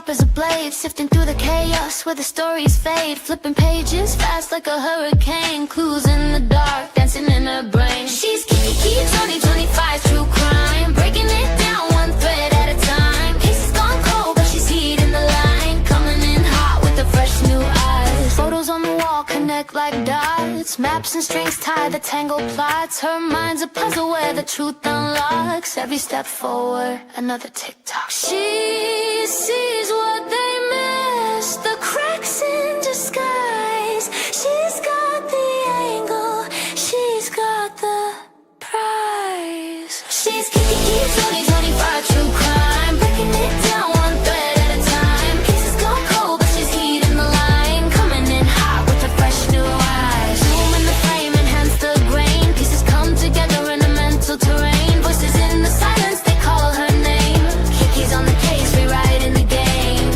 sharp as a blade, sifting through the chaos where the stories fade. Flipping pages fast like a hurricane, clues in the dark, dancing in her brain. She's Kiki, 2025 true crime, breaking it down one thread at a time. Cases gone cold, but she's heating the line, coming in hot with the fresh new eyes. Photos on the wall connect like dots, maps and strings tie the tangled plots. Her mind's a puzzle where the truth unlocks. Every step forward, another TikTok. She sees what they miss, the cracks in disguise. She's got the angle, she's got the prize. She's Kiki, 2025 true crime, breaking it down one thread at a time. Cases gone cold, but she's heating the line, coming in hot with her fresh new eyes. Zoom in the frame, enhance the grain, pieces come together in a mental terrain. Voices in the silence, they call her name. Kiki's on the case, rewriting the game.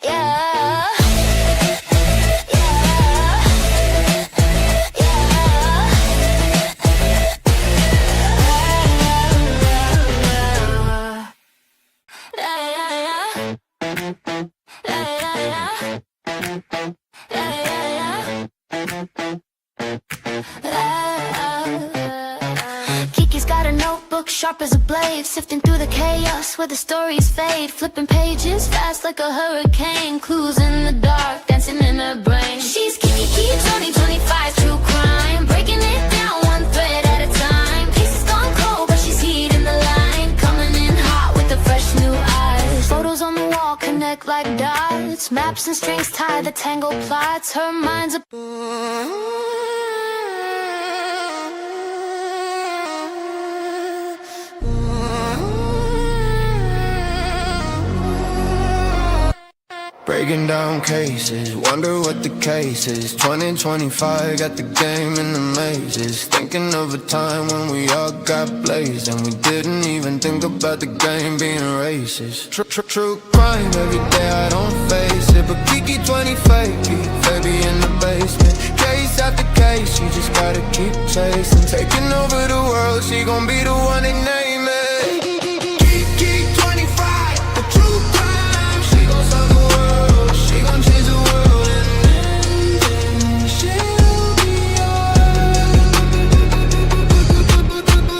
Yeah. Kiki's got a notebook sharp as a blade, sifting through the chaos where the stories fade. Flipping pages fast like a hurricane, clues in the dark, dancing in her brain. She's Kiki, 2025 true crime, breaking it down one thread at a time. Cases gone cold, but she's heating the line, coming in hot with the fresh new eyes. Photos on the wall connect like dots, maps and strings tie the tangled plots. Her mind's a breaking down cases, wonder what the case is. 2025, got the game in the mazes. Thinking of a time when we all got blazed and we didn't even think about the game being racist. True crime, every day I don't face it, but Kiki 25, baby in the basement. Case after case, she just gotta keep chasing. Taking over the world, she gon' be the one they name it. Kiki 25, the true crime, she gon' solve the world, she gon' change the world, and then she'll be yours.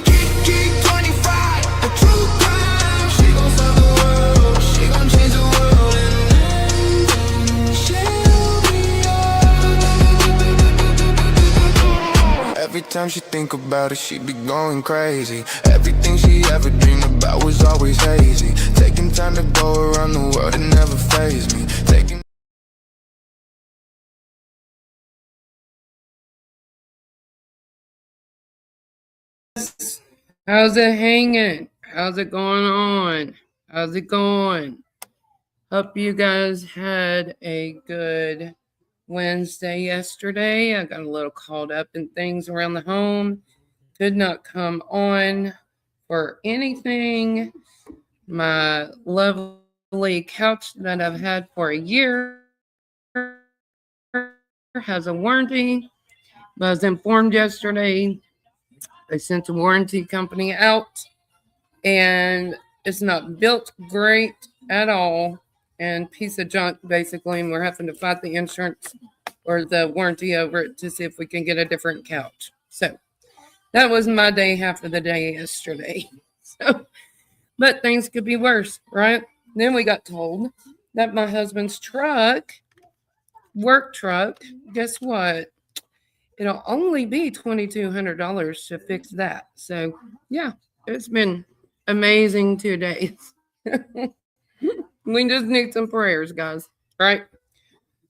Kiki 25, the true crime, she gon' solve the world, she gon' change the world, and then she'll be yours. Every time she think about it, she be going crazy. Everything she ever dreamed about was always hazy. Taking time to go around the world, it never fazed me. Taking How's it hanging? How's it going on? How's it going? Hope you guys had a good Wednesday yesterday. I got a little caught up in things around the home. Could not come on for anything. My lovely couch that I've had for a year has a warranty. I was informed yesterday they sent a warranty company out and it's not built great at all and piece of junk basically, and we're having to fight the insurance or the warranty over it to see if we can get a different couch. So that was my day, half of the day yesterday. So, but things could be worse, right? Then we got told that my husband's truck, work truck, guess what? It'll only be $2,200 to fix that. So yeah, it's been amazing 2 days. We just need some prayers, guys, right?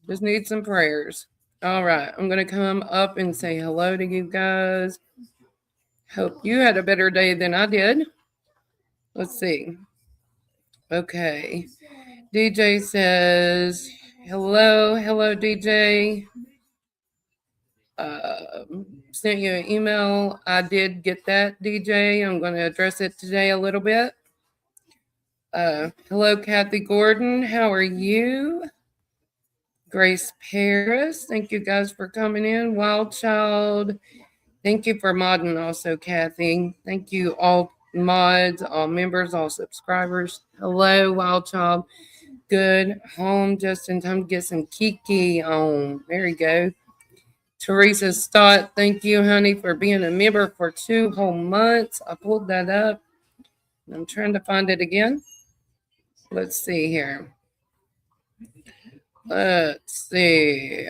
Just need some prayers. All right, I'm going to come up and say hello to you guys. Hope you had a better day than I did. Let's see. Okay. DJ says, hello, DJ. Sent you an email. I did get that, DJ. I'm going to address it today a little bit. Hello, Kathy Gordon. How are you? Grace Paris. Thank you guys for coming in. Wild Child. Thank you for modding also, Kathy. Thank you all mods, all members, all subscribers. Hello, Wild Child. Good. Home just in time to get some Kiki on. There you go. Teresa Stott, thank you, honey, for being a member for 2 whole months. I pulled that up. I'm trying to find it again. Let's see here. Let's see.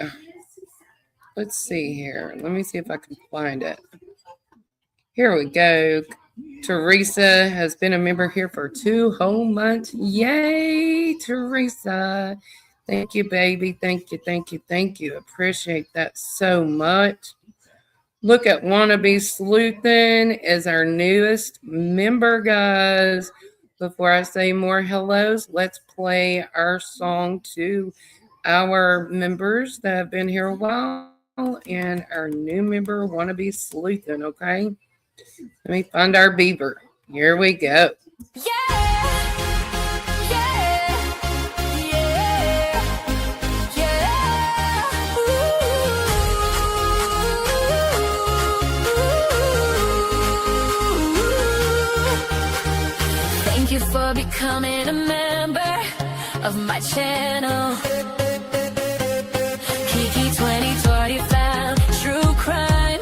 Let's see here. Let me see if I can find it. Here we go. Teresa has been a member here for 2 whole months. Yay, Teresa. Thank you, baby. Thank you, thank you, thank you. Appreciate that so much. Look at Wannabe Sleuthin is our newest member, guys. Before I say more hellos, let's play our song to our members that have been here a while and our new member, Wannabe Sleuthin, okay? Let me find our beaver. Here we go. Thank you for becoming a member of my channel. Kiki 2025, true crime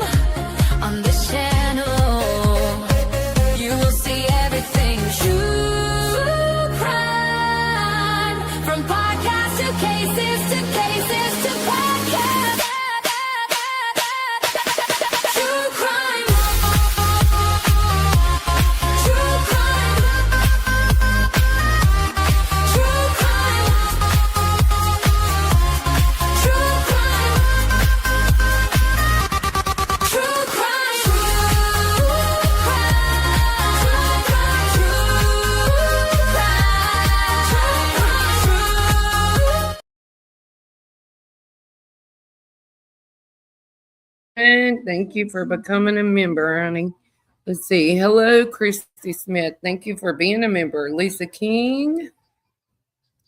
on this channel. You will see everything true crime, from podcast to cases to podcast. True crime. True crime. True crime. True crime. True crime. And thank you for becoming a member, honey. Let's see. Hello, Christy Smith. Thank you for being a member. Lisa King.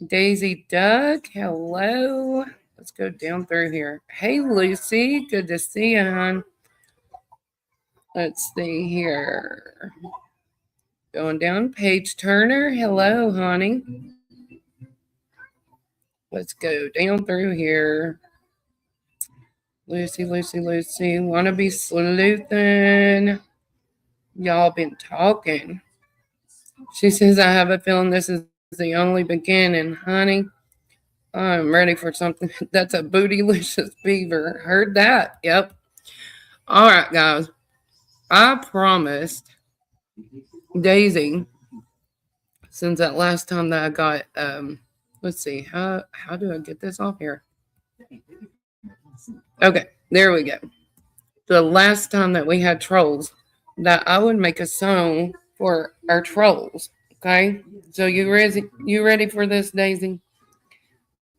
Daisy Duck. Hello. Let's go down through here. Hey, Lucy. Good to see you, hon. Let's see here. Going down. Paige Turner. Hello, honey. Let's go down through here. Lucy. Wannabe Sleuthin. Y'all been talking. She says, I have a feeling this is the only beginning, honey. I'm ready for something. That's a bootylicious beaver. Heard that. Yep. All right, guys. I promised Daisy, since that last time that I got, let's see, how do I get this off here? Okay, there we go. The last time that we had trolls, that I would make a song for our trolls. Okay, so you ready for this, Daisy?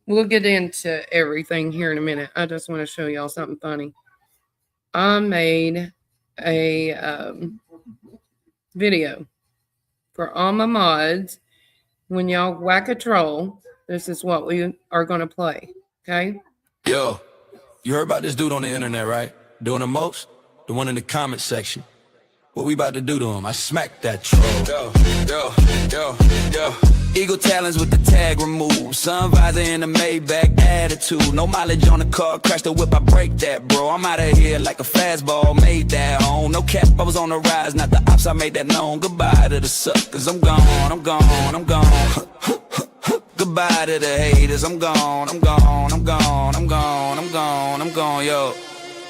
We'll get into everything here in a minute. I just want to show y'all something funny. I made a video for all my mods. When y'all whack a troll, this is what we are going to play. Okay? Yo, you heard about this dude on the internet, right? Doing the most? The one in the comment section. What we about to do to him? I smacked that troll. Yo. Eagle talons with the tag removed. Sun visor in the Maybach attitude. No mileage on the car, crash the whip, I break that, bro. I'm out of here like a fastball, made that home. No cap, I was on the rise, not the ops, I made that known. Goodbye to the suckers, I'm gone. Goodbye to the haters, I'm gone. Yo,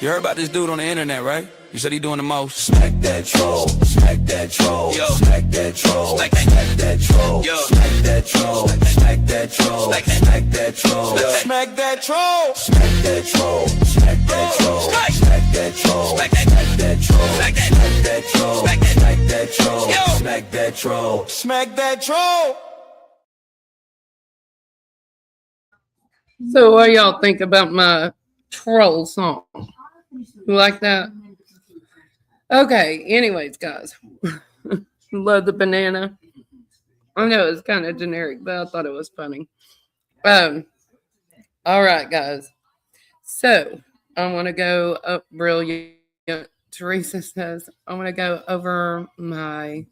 you heard about this dude on the internet, right? You said he doing the most. Smack that troll, yo. Smack that troll, smack that troll, yo. Smack that troll, smack that troll, smack that troll, smack that troll, smack that troll, smack that troll, smack that troll, smack that troll, smack that troll, smack that troll, smack that troll, smack that troll, smack that troll. So what y'all think about my troll song? You like that? Okay, anyways, guys. Love the banana. I know it's kind of generic, but I thought it was funny. All right, guys. So I want to go up brilliant. Teresa says, I want to go over my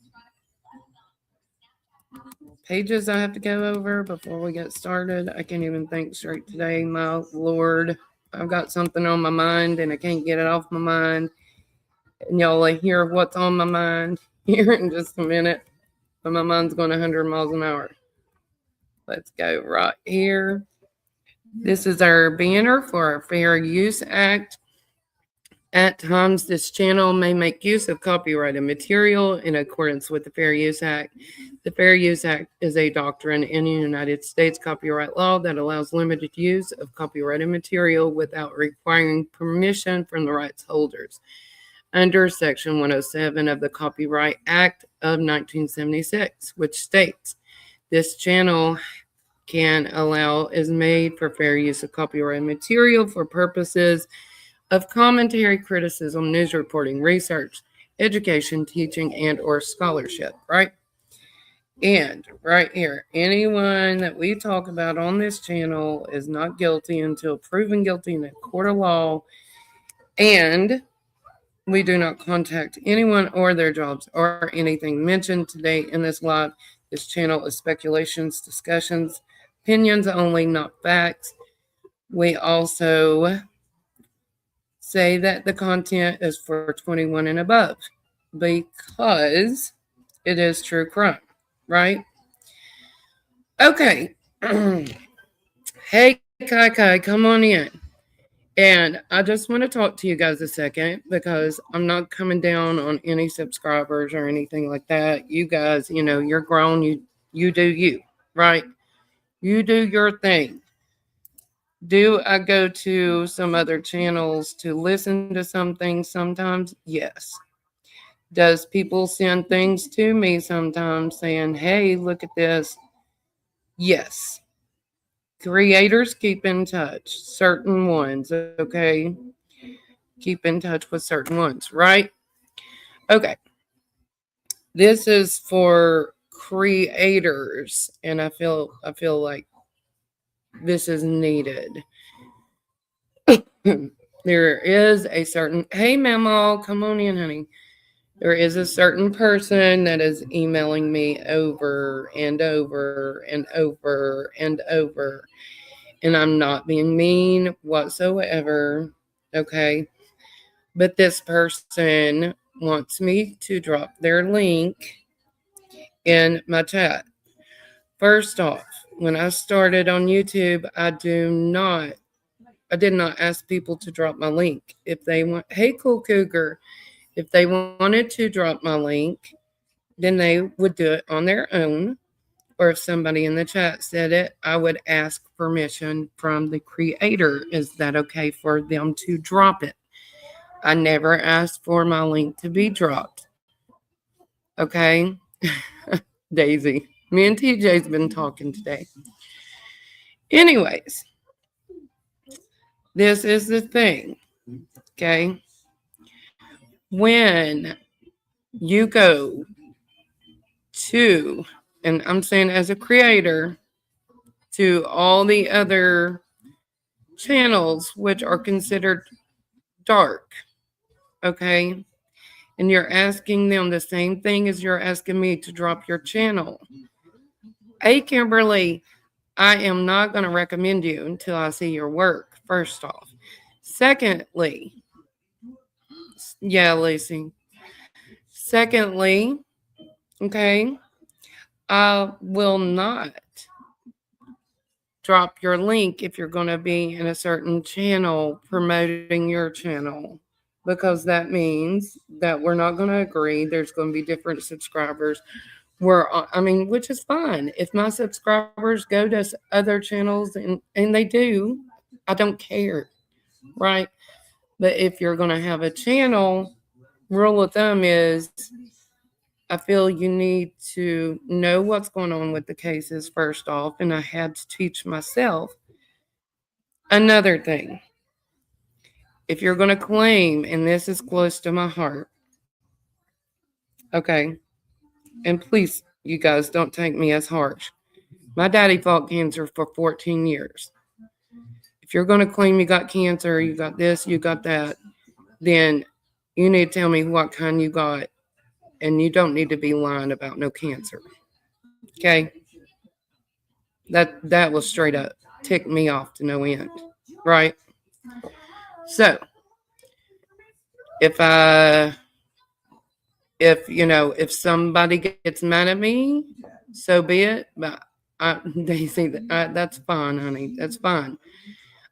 pages I have to go over before we get started. I can't even think straight today. My Lord, I've got something on my mind and I can't get it off my mind. And y'all will hear what's on my mind here in just a minute. But my mind's going 100 miles an hour. Let's go right here. This is our banner for our Fair Use Act. At times, this channel may make use of copyrighted material in accordance with the Fair Use Act. The Fair Use Act is a doctrine in the United States copyright law that allows limited use of copyrighted material without requiring permission from the rights holders under Section 107 of the Copyright Act of 1976, which states this channel can allow is made for fair use of copyrighted material for purposes of commentary, criticism, news reporting, research, education, teaching, and or scholarship, right? And right here, anyone that we talk about on this channel is not guilty until proven guilty in a court of law, and we do not contact anyone or their jobs or anything mentioned today in this live. This channel is speculations, discussions, opinions only, not facts. We also say that the content is for 21 and above because it is true crime, right? Okay. Hey, Kai, come on in. And I just want to talk to you guys a second because I'm not coming down on any subscribers or anything like that. You guys, you're grown. You do you, right? You do your thing. Do I go to some other channels to listen to some things sometimes? Yes. Does people send things to me sometimes saying, hey, look at this? Yes. Creators keep in touch, certain ones, okay? Keep in touch with certain ones, right? Okay. This is for creators, and I feel like this is needed. There is a certain, hey, Memo, come on in, honey. There is a certain person that is emailing me over and over and over and over. And I'm not being mean whatsoever, okay? But this person wants me to drop their link in my chat. First off, when I started on YouTube, I did not ask people to drop my link. If they want, hey, Cool Cougar, if they wanted to drop my link, then they would do it on their own. Or if somebody in the chat said it, I would ask permission from the creator. Is that okay for them to drop it? I never asked for my link to be dropped. Okay? Daisy. Me and TJ's been talking today. Anyways, this is the thing. Okay? When you go to, and I'm saying as a creator, to all the other channels which are considered dark, okay? And you're asking them the same thing as you're asking me to drop your channel. Hey, Kimberly, I am not going to recommend you until I see your work, first off. Secondly, yeah, Lacey. Secondly, okay, I will not drop your link if you're going to be in a certain channel promoting your channel, because that means that we're not going to agree. There's going to be different subscribers. Which is fine. If my subscribers go to other channels and they do, I don't care, right? But if you're going to have a channel, rule of thumb is I feel you need to know what's going on with the cases first off, and I had to teach myself. Another thing, if you're going to claim, and this is close to my heart, okay, and please, you guys, don't take me as harsh. My daddy fought cancer for 14 years. If you're going to claim you got cancer, you got this, you got that, then you need to tell me what kind you got, and you don't need to be lying about no cancer. Okay? That will straight up tick me off to no end, right? So if I if somebody gets mad at me, so be it. But Daisy, that's fine, honey. That's fine.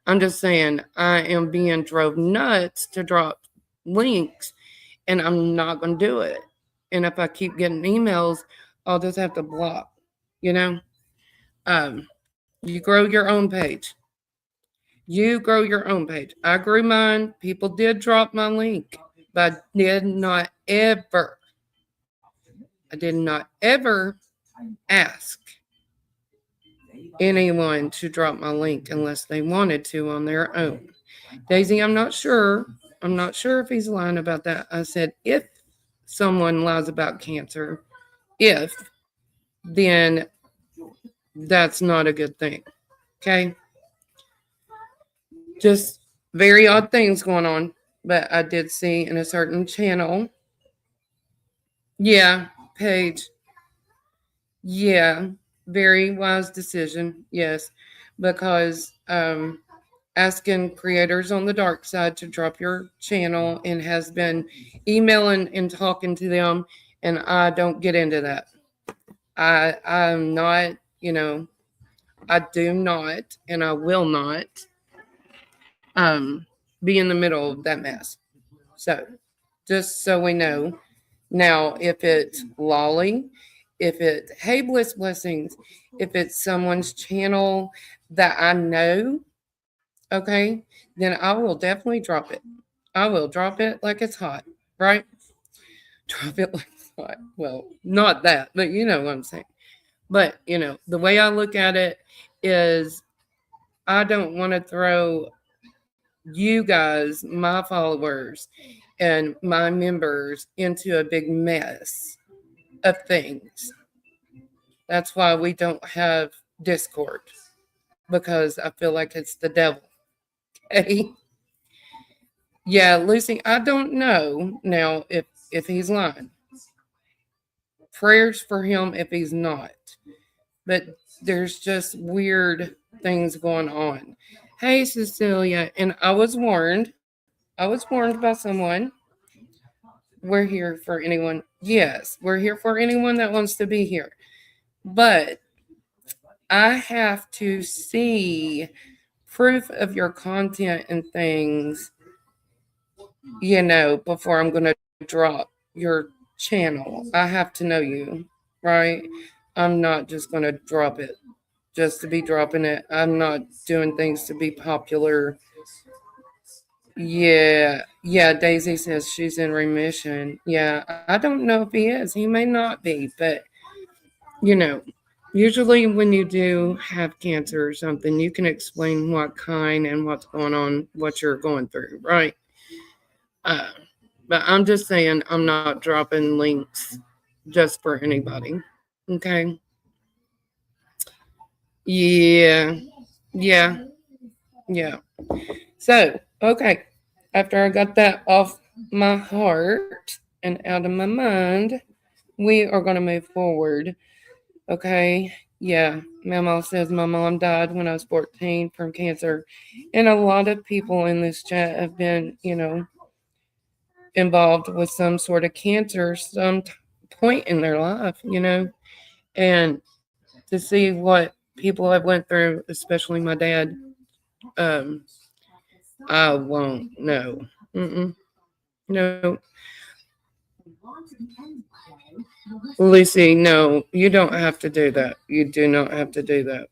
I'm just saying I am being drove nuts to drop links, and I'm not going to do it. And if I keep getting emails, I'll just have to block. You know, you grow your own page. You grow your own page. I grew mine. People did drop my link, but I did not ever ask anyone to drop my link unless they wanted to on their own. Daisy, I'm not sure. I'm not sure if he's lying about that. I said, if someone lies about cancer, if, then that's not a good thing. Okay? Just very odd things going on. But I did see in a certain channel. Yeah, page. Yeah, very wise decision. Yes, because asking creators on the dark side to drop your channel and has been emailing and talking to them, and I don't get into that. I'm not, I do not, and I will not be in the middle of that mess. So, just so we know, now if it's Lolly, if it's Hey Bliss Blessings, if it's someone's channel that I know, okay, then I will definitely drop it. I will drop it like it's hot, right? Drop it like it's hot. Well, not that, but you know what I'm saying. But, the way I look at it is I don't want to throw you guys, my followers, and my members into a big mess of things. That's why we don't have Discord, because I feel like it's the devil. Okay? Yeah, Lucy, I don't know now if he's lying. Prayers for him if he's not. But there's just weird things going on. Hey, Cecilia, and I was warned. I was warned by someone. We're here for anyone. Yes, we're here for anyone that wants to be here. But I have to see proof of your content and things, before I'm going to drop your channel. I have to know you, right? I'm not just going to drop it just to be dropping it. I'm not doing things to be popular. Yeah, Daisy says she's in remission. Yeah, I don't know if he is. He may not be, but you know, usually when you do have cancer or something, you can explain what kind and what's going on, what you're going through, right? Uh, but I'm just saying I'm not dropping links just for anybody. Okay. Yeah. Yeah. Yeah. So, okay. After I got that off my heart and out of my mind, we are going to move forward. Okay. Yeah. Mama says my mom died when I was 14 from cancer. And a lot of people in this chat have been, involved with some sort of cancer some point in their life, and to see what people have went through, especially my dad, um, I won't. No. Mm-mm. No. Lucy, no, you don't have to do that. You do not have to do that.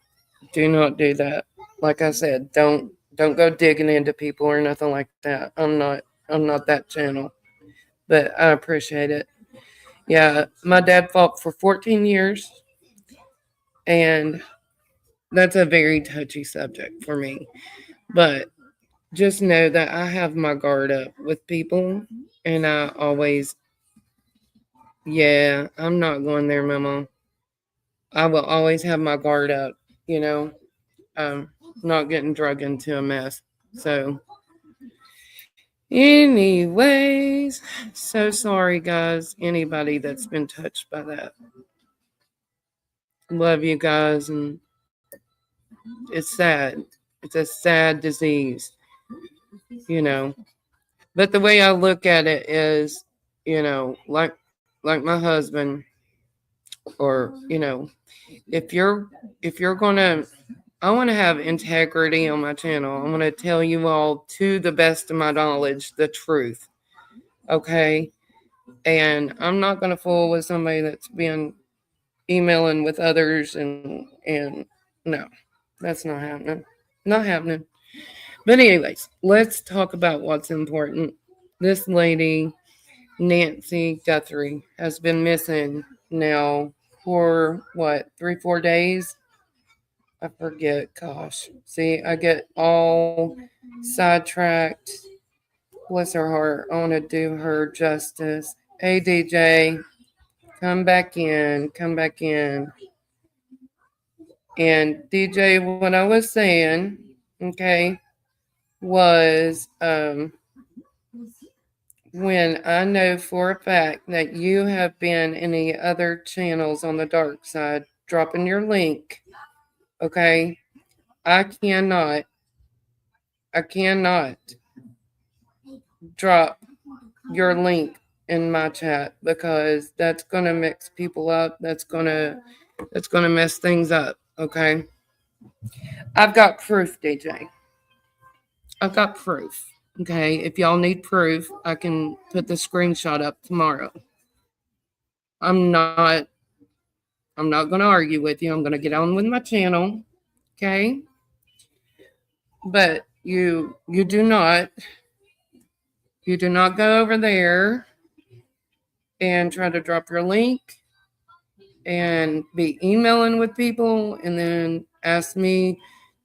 Do not do that. Like I said, don't go digging into people or nothing like that. I'm not that channel. But I appreciate it. Yeah, my dad fought for 14 years, and that's a very touchy subject for me. But just know that I have my guard up with people, and I always, yeah, I'm not going there, Mama. I will always have my guard up, you know, um, not getting drug into a mess. So, anyways, so sorry, guys. Anybody that's been touched by that. Love you guys, and It's sad. It's a sad disease, you know. But the way I look at it is, like my husband, or if you're gonna, I want to have integrity on my channel. I want to tell you all, to the best of my knowledge, the truth. Okay, and I'm not gonna fool with somebody that's been emailing with others, and no, that's not happening. Not happening. But anyways, let's talk about what's important. This lady, Nancy Guthrie, has been missing now for what, 3-4 days? I forget. Gosh, see, I get all sidetracked. Bless her heart. I want to do her justice. Hey, DJ, come back in. Come back in. And DJ, what I was saying, okay, was when I know for a fact that you have been in the other channels on the dark side, dropping your link, okay, I cannot drop your link in my chat, because that's gonna mix people up. That's gonna mess things up. Okay, I've got proof, DJ. I've got proof. Okay, if y'all need proof, I can put the screenshot up tomorrow. I'm not I'm not gonna argue with you. I'm gonna get on with my channel. Okay, but you do not go over there and try to drop your link and be emailing with people and then ask me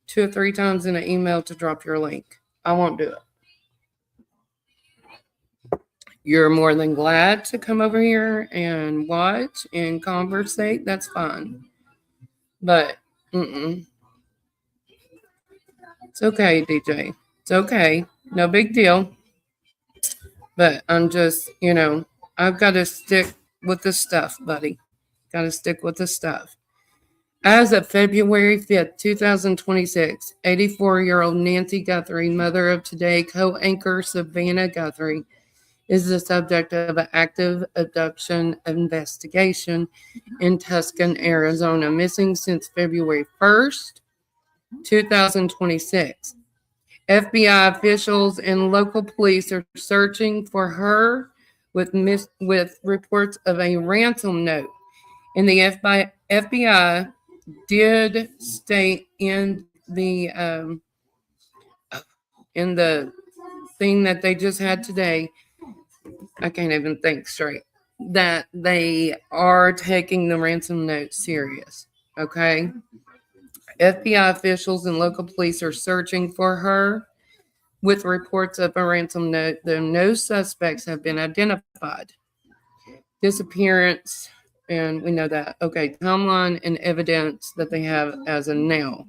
2 or 3 times in an email to drop your link. I won't do it. You're more than glad to come over here and watch and conversate. That's fine. But it's okay, DJ. It's okay. No big deal. But I'm just, I've got to stick with the stuff, buddy. Got to stick with the stuff. As of February 5th, 2026, 84-year-old Nancy Guthrie, mother of Today co-anchor Savannah Guthrie, is the subject of an active abduction investigation in Tucson, Arizona, missing since February 1st, 2026. FBI officials and local police are searching for her with reports of a ransom note. And the FBI did state in the thing that they just had today, I can't even think straight, that they are taking the ransom note serious. Okay. FBI officials and local police are searching for her with reports of a ransom note, though no suspects have been identified. Disappearance, and we know that. Okay, timeline and evidence that they have as of now.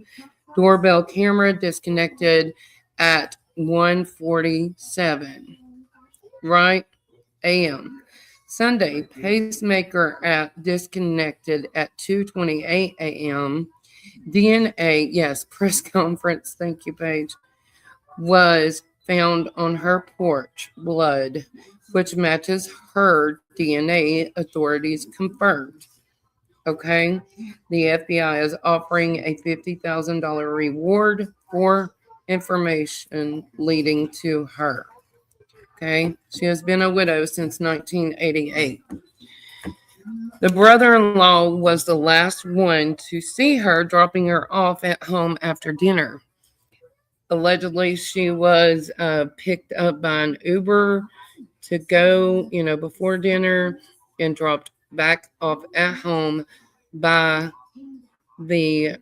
Doorbell camera disconnected at 1:47, right? a.m. Sunday, pacemaker app disconnected at 2:28 a.m. DNA, yes, press conference, thank you, Paige, was found on her porch, blood, which matches her DNA, authorities confirmed. Okay, the FBI is offering a $50,000 reward for information leading to her. Okay, she has been a widow since 1988. The brother-in-law was the last one to see her, dropping her off at home after dinner. Allegedly, she was picked up by an Uber to go, before dinner, and dropped back off at home by the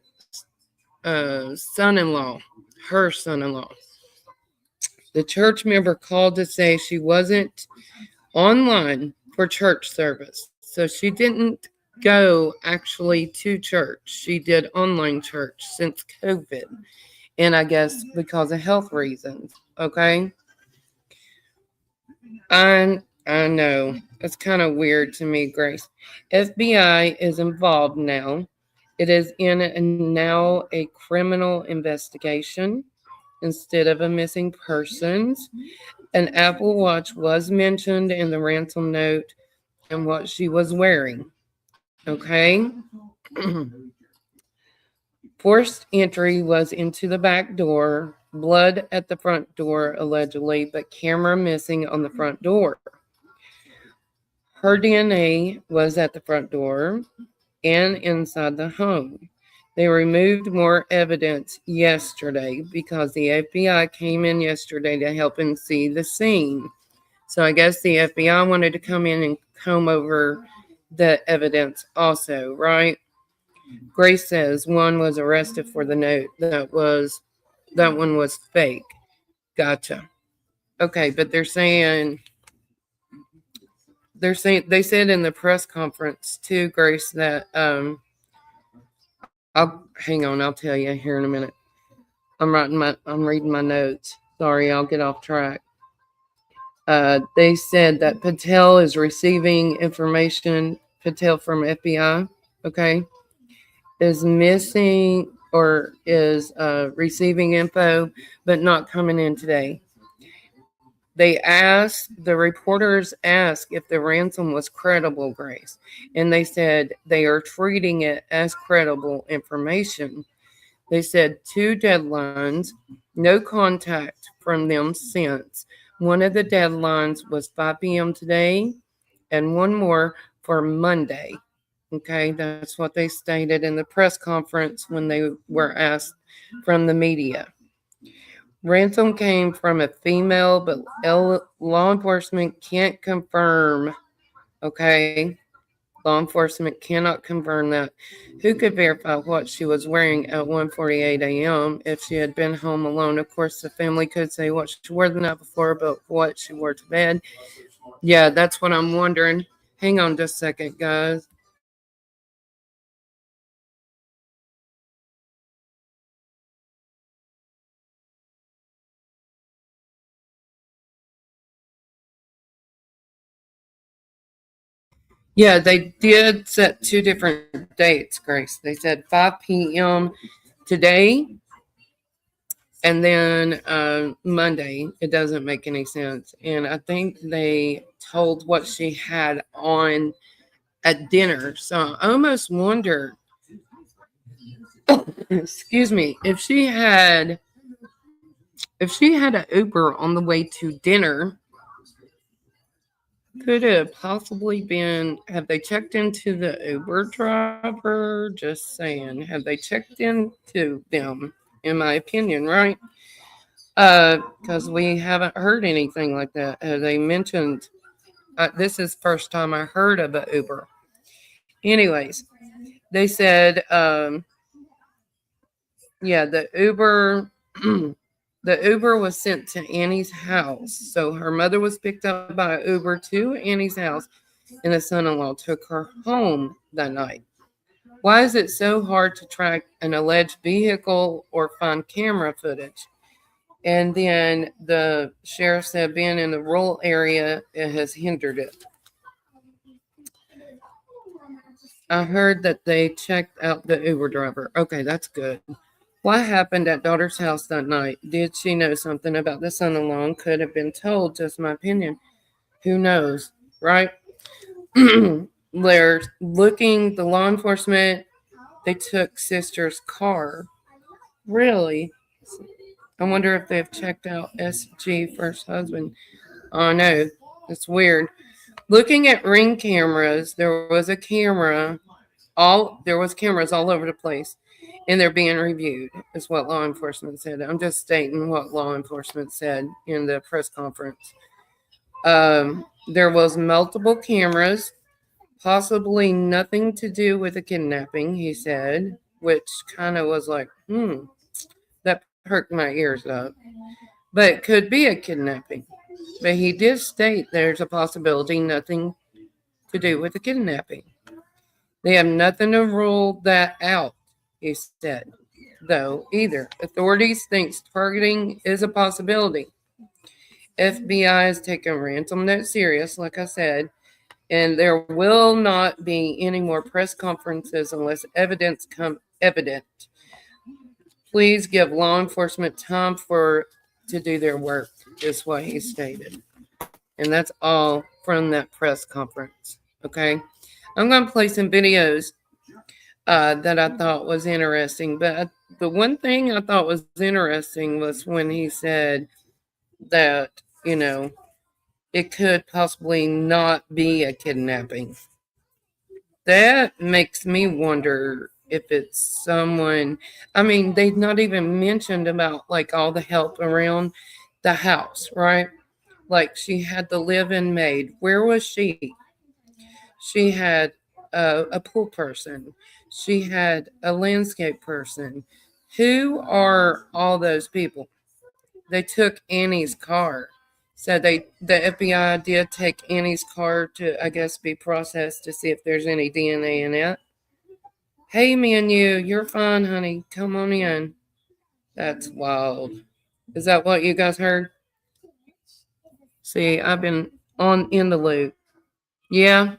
son-in-law, her son-in-law. The church member called to say she wasn't online for church service. So she didn't go actually to church. She did online church since COVID. And I guess because of health reasons. Okay. I know. It's kind of weird to me, Grace. FBI is involved now. It is now a criminal investigation instead of a missing persons. An Apple Watch was mentioned in the ransom note and what she was wearing. Okay. Forced entry was into the back door, blood at the front door, allegedly, but camera missing on the front door. Her DNA was at the front door and inside the home. They removed more evidence yesterday because the FBI came in yesterday to help and see the scene. So I guess the FBI wanted to come in and comb over the evidence also, right? Grace says one was arrested for the note. That one was fake. Gotcha. Okay, but they said in the press conference too, Grace, that I'll hang on, I'll tell you here in a minute. I'm reading my notes. Sorry, I'll get off track. They said that Patel is receiving information, Patel from FBI, okay, is missing or is receiving info, but not coming in today. The reporters asked if the ransom was credible, Grace, and they said they are treating it as credible information. They said 2 deadlines, no contact from them since. One of the deadlines was 5 p.m. today, and one more for Monday. Okay, that's what they stated in the press conference when they were asked from the media. Ransom came from a female, but law enforcement can't confirm. Okay, law enforcement cannot confirm that. Who could verify what she was wearing at 1:48 a.m. if she had been home alone? Of course, the family could say what she wore the night before, but what she wore to bed. Yeah, that's what I'm wondering. Hang on just a second, guys. Yeah, they did set 2 different dates, Grace. They said 5 p.m. today and then Monday. It doesn't make any sense. And I think they told what she had on at dinner. So I almost wonder, excuse me, if she had an Uber on the way to dinner, could it have possibly been, have they checked into the Uber driver? Just saying. Have they checked into them, in my opinion, right? Because we haven't heard anything like that. They mentioned, this is first time I heard of an Uber. Anyways, they said, yeah, the Uber the Uber was sent to Annie's house. So her mother was picked up by an Uber to Annie's house, and the son-in-law took her home that night. Why is it so hard to track an alleged vehicle or find camera footage? And then the sheriff said being in the rural area, it has hindered it. I heard that they checked out the Uber driver. Okay, that's good. What happened at daughter's house that night? Did she know something about the son-in-law? Could have been told, just my opinion. Who knows, right? They're looking, the law enforcement, they took sister's car. Really? I wonder if they've checked out SG, first husband. Oh, no, it's weird. Looking at ring cameras, there was cameras all over the place, and they're being reviewed, is what law enforcement said. I'm just stating what law enforcement said in the press conference. There was multiple cameras, possibly nothing to do with the kidnapping, he said, which kind of was like, that perked my ears up. But it could be a kidnapping. But he did state there's a possibility nothing to do with the kidnapping. They have nothing to rule that out, he said, though, either. Authorities think targeting is a possibility. FBI is taking ransom note serious, like I said, And there will not be any more press conferences unless evidence come evident. Please give law enforcement time to do their work, is what he stated. And that's all from that press conference. Okay. I'm going to play some videos that I thought was interesting. But the one thing I thought was interesting was when he said that, it could possibly not be a kidnapping. That makes me wonder if it's someone. I mean, they've not even mentioned about like all the help around the house, right? Like she had the live-in maid. Where was she? She had a pool person. She had a landscape person. Who are all those people? They took Annie's car. So the FBI did take Annie's car to, I guess, be processed to see if there's any DNA in it. Hey, me and you're fine, honey. Come on in. That's wild. Is that what you guys heard? See, I've been on in the loop. Yeah,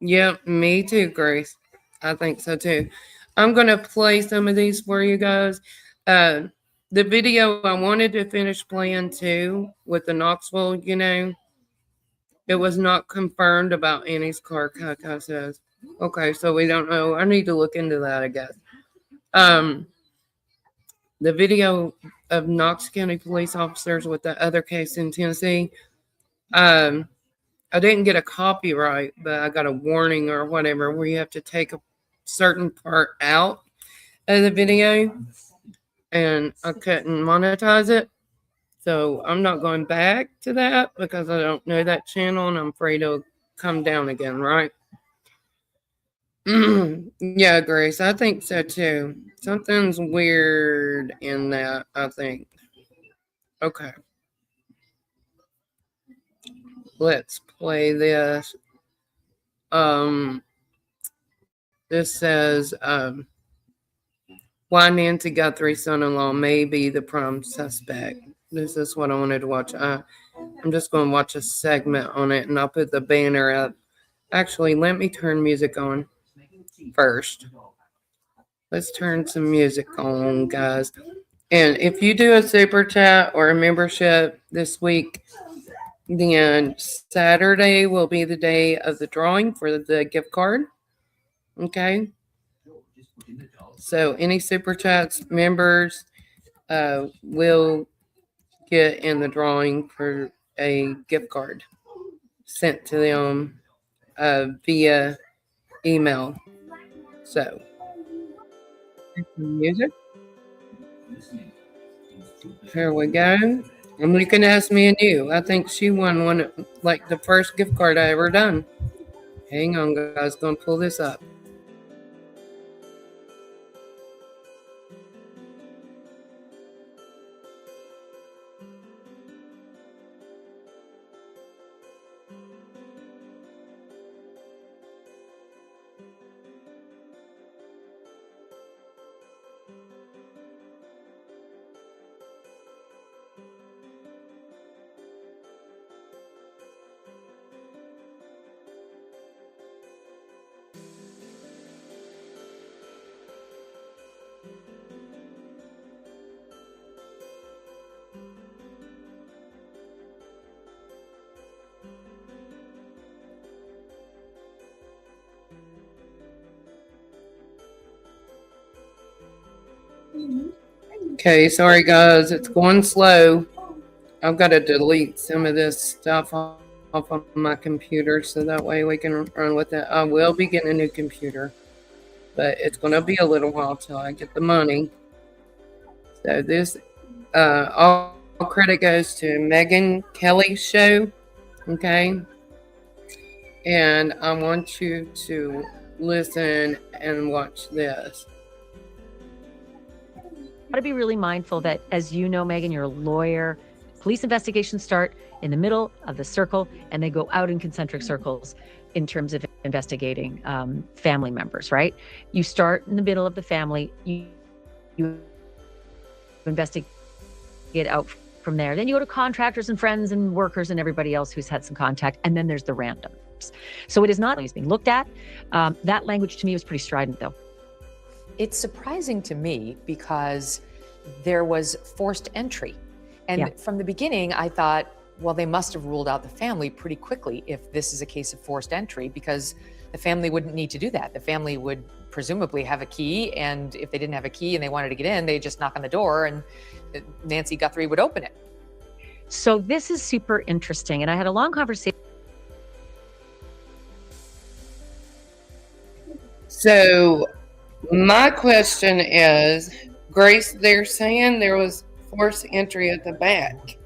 yeah, me too, Grace. I think so too. I'm gonna play some of these for you guys. Uh, the video I wanted to finish playing too with the Knoxville, it was not confirmed about Annie's car, Kaka says. Okay, so we don't know. I need to look into that, I guess. Um, the video of Knox County police officers with the other case in Tennessee. I didn't get a copyright, but I got a warning or whatever where you have to take a certain part out of the video, and I couldn't monetize it. So I'm not going back to that because I don't know that channel and I'm afraid it'll come down again, right? Yeah, Grace, I think so too. Something's weird in that, I think. Okay. Let's play this. This says, why Nancy Guthrie's son-in-law may be the prime suspect. This is what I wanted to watch. I'm just going to watch a segment on it, and I'll put the banner up. Actually, let me turn music on first. Let's turn some music on, guys. And if you do a super chat or a membership this week, then Saturday will be the day of the drawing for the gift card. Okay. So any super chats members will get in the drawing for a gift card sent to them via email. So music. Here we go. I'm looking at me and you. I think she won one, like the first gift card I ever done. Hang on, guys. Gonna pull this up. Okay, sorry guys, it's going slow. I've got to delete some of this stuff off of my computer so that way we can run with it. I will be getting a new computer, but it's going to be a little while till I get the money. So this, all credit goes to Megan Kelly's show, okay? And I want you to listen and watch this. Got to be really mindful that, as you know, Megan, you're a lawyer. Police investigations start in the middle of the circle and they go out in concentric circles in terms of investigating family members, right? You start in the middle of the family, you investigate out from there. Then you go to contractors and friends and workers and everybody else who's had some contact. And then there's the random. steps. So it is not being looked at. That language to me was pretty strident, though. It's surprising to me because there was forced entry. And from the beginning, I thought, well, they must have ruled out the family pretty quickly if this is a case of forced entry, because the family wouldn't need to do that. The family would presumably have a key, and if they didn't have a key and they wanted to get in, they just knock on the door and Nancy Guthrie would open it. So this is super interesting. And I had a long conversation. So my question is, Grace, they're saying there was forced entry at the back.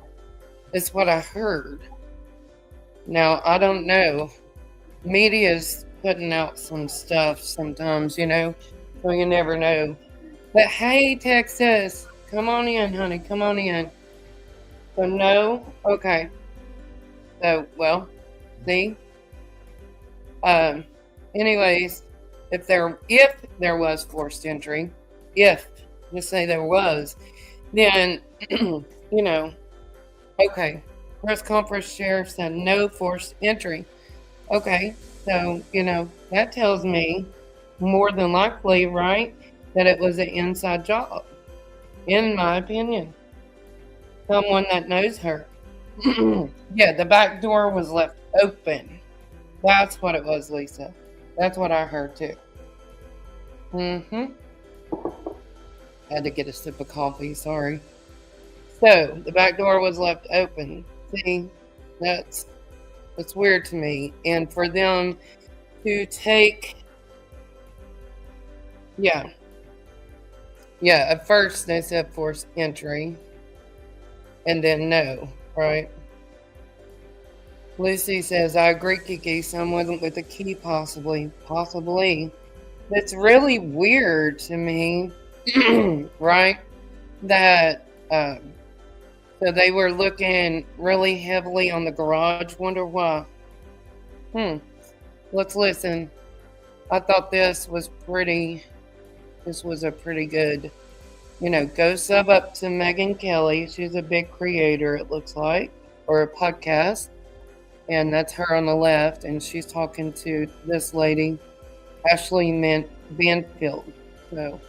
That's what I heard. Now, I don't know. Media's putting out some stuff sometimes, you know, so you never know. But hey, Texas, come on in, honey, come on in. So no? Okay. So, well, see? Anyways, if there was forced entry, let's say there was, then, you know, okay, press conference sheriff said no forced entry. Okay, so, you know, that tells me more than likely, right, that it was an inside job, in my opinion. Someone that knows her. Yeah, the back door was left open. That's what it was, Lisa. That's what I heard too. Had to get a sip of coffee, sorry. So, the back door was left open. See, that's weird to me. And for them to take, yeah, at first they said forced entry, and then no, right? Lucy says, I agree, Kiki, someone with a key possibly. That's really weird to me, right? That, so they were looking really heavily on the garage. Wonder why. Let's listen. I thought this was a pretty good, you know, go sub up to Megan Kelly. She's a big creator, it looks like, or a podcast. And that's her on the left. And she's talking to this lady, Ashley Banfield. So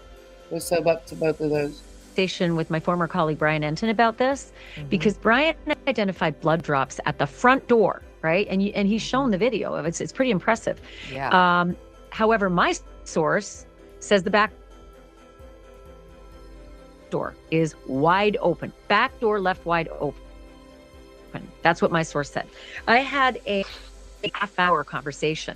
go sub up to both of those. With my former colleague Brian Enton about this, because Brian identified blood drops at the front door, right? And he's shown the video of it. It's pretty impressive. Yeah. However, my source says the back door is wide open. Back door left wide open. That's what my source said. I had a half-hour conversation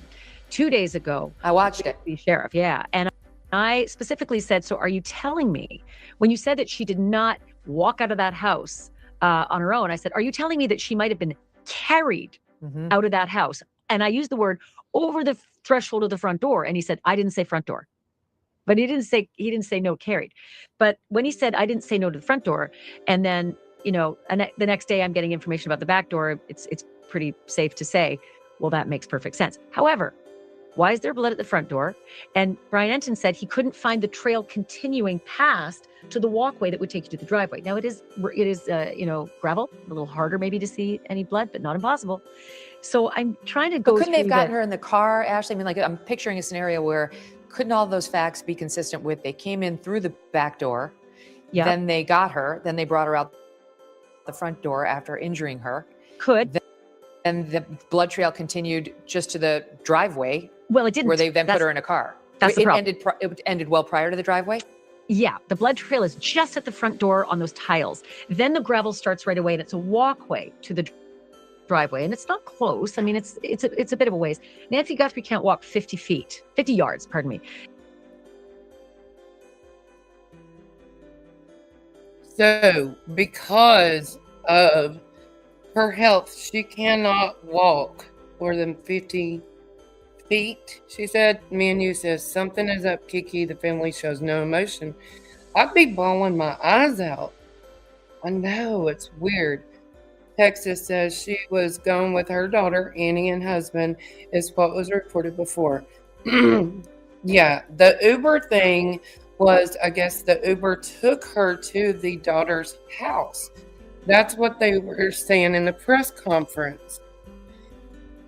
2 days ago. I watched it. The sheriff, yeah. And I specifically said, so are you telling me, when you said that she did not walk out of that house on her own, I said, are you telling me that she might have been carried out of that house? And I used the word over the threshold of the front door. And he said, I didn't say front door. But he didn't say no carried. But when he said, I didn't say no to the front door, and then, you know, and the next day I'm getting information about the back door, it's pretty safe to say, well, that makes perfect sense. However, why is there blood at the front door? And Brian Enton said he couldn't find the trail continuing past to the walkway that would take you to the driveway. Now it is you know, gravel, a little harder maybe to see any blood, but not impossible. So I'm trying to go. But couldn't they have gotten her in the car, Ashley? I mean, like, I'm picturing a scenario where couldn't all those facts be consistent with they came in through the back door, then they got her, then they brought her out the front door after injuring her. And the blood trail continued just to the driveway. Well, it didn't. Where they then put her in a car. That's the problem. It ended well prior to the driveway? Yeah, the blood trail is just at the front door on those tiles. Then the gravel starts right away, and it's a walkway to the driveway, and it's not close. I mean, it's a bit of a ways. Nancy Guthrie can't walk 50 yards, pardon me. So, because of her health, she cannot walk more than 50 feet, she said. Me and you says, something is up, Kiki. The family shows no emotion. I'd be bawling my eyes out. I know, it's weird. Texas says she was going with her daughter, Annie, and husband, is what was reported before. Yeah, the Uber thing was, I guess the Uber took her to the daughter's house. That's what they were saying in the press conference.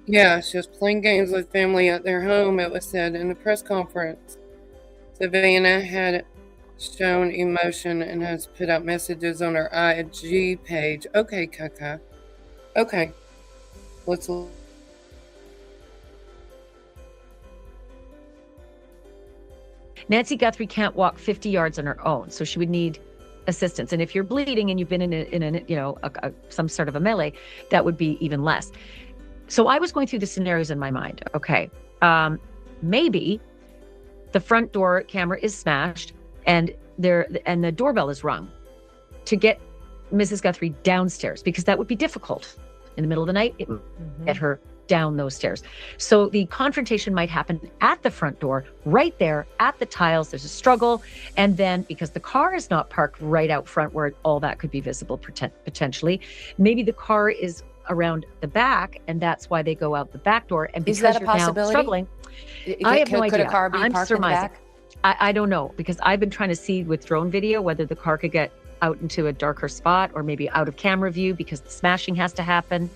Yeah, she was playing games with family at their home, it was said in a press conference. Savannah had shown emotion and has put out messages on her IG page. Okay, Kaka. Okay, let's. Nancy Guthrie can't walk 50 yards on her own, so she would need assistance. And if you're bleeding and you've been in some sort of a melee, that would be even less. So I was going through the scenarios in my mind. Okay, maybe the front door camera is smashed and the doorbell is rung to get Mrs. Guthrie downstairs, because that would be difficult in the middle of the night. It would get her down those stairs. So the confrontation might happen at the front door, right there at the tiles. There's a struggle. And then because the car is not parked right out front where all that could be visible potentially, maybe the car is around the back and that's why they go out the back door. And because is that a you're now possibility? struggling, I have no idea. Could a car be I'm parked in the surmising. back? I don't know, because I've been trying to see with drone video whether the car could get out into a darker spot or maybe out of camera view because the smashing has to happen.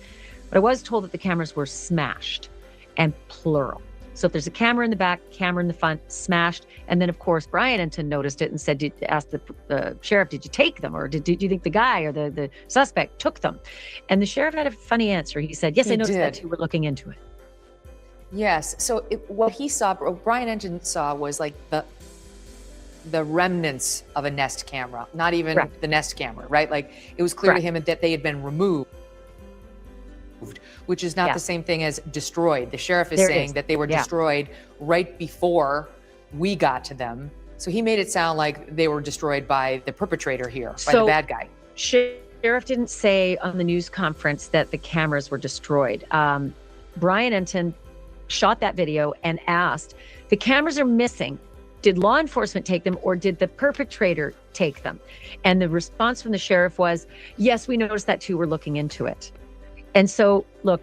But I was told that the cameras were smashed, and plural. So if there's a camera in the back, camera in the front, smashed. And then, of course, Brian Enton noticed it and said, asked the sheriff, did you take them? Or did you think the guy or the suspect took them? And the sheriff had a funny answer. He said, yes, I noticed that too. We're looking into it. Yes. So what he saw, Brian Enton saw, was like the remnants of a Nest camera, not even Correct. the Nest camera, right? Like it was clear to him that they had been removed, which is not the same thing as destroyed. The sheriff is saying that they were destroyed right before we got to them. So he made it sound like they were destroyed by the perpetrator here, by the bad guy. Sheriff didn't say on the news conference that the cameras were destroyed. Brian Enton shot that video and asked, the cameras are missing. Did law enforcement take them or did the perpetrator take them? And the response from the sheriff was, yes, we noticed that too. We're looking into it. And so, look.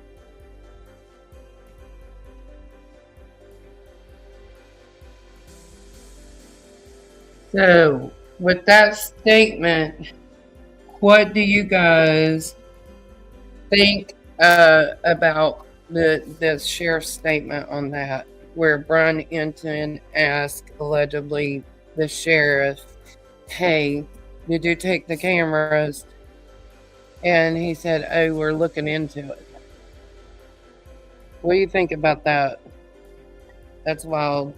So, with that statement, what do you guys think about the sheriff's statement on that, where Brian Enton asked, allegedly, the sheriff, hey, did you take the cameras? And he said, oh, we're looking into it. What do you think about that? That's wild.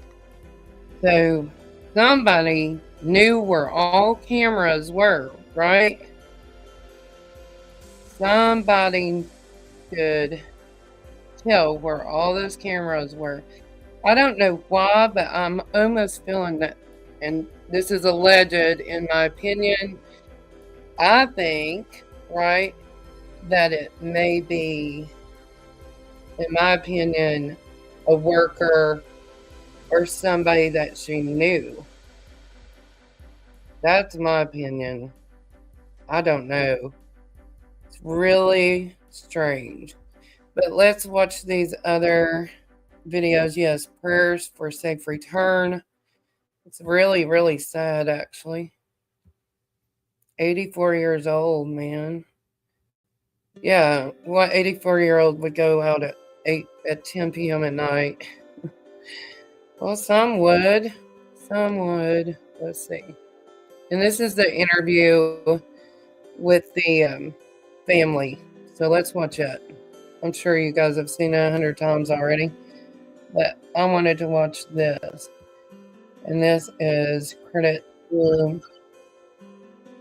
So somebody knew where all cameras were, right? Somebody could tell where all those cameras were. I don't know why, but I'm almost feeling that, and this is alleged in my opinion, I think, right, that it may be, in my opinion, a worker or somebody that she knew. That's my opinion. I don't know. It's really strange. But let's watch these other videos. Yes, prayers for safe return. It's really, really sad, actually. 84 years old, man. Yeah, what 84-year-old would go out at 10 p.m. at night? Well, some would. Some would. Let's see. And this is the interview with the family. So let's watch it. I'm sure you guys have seen it 100 times already. But I wanted to watch this. And this is credit to...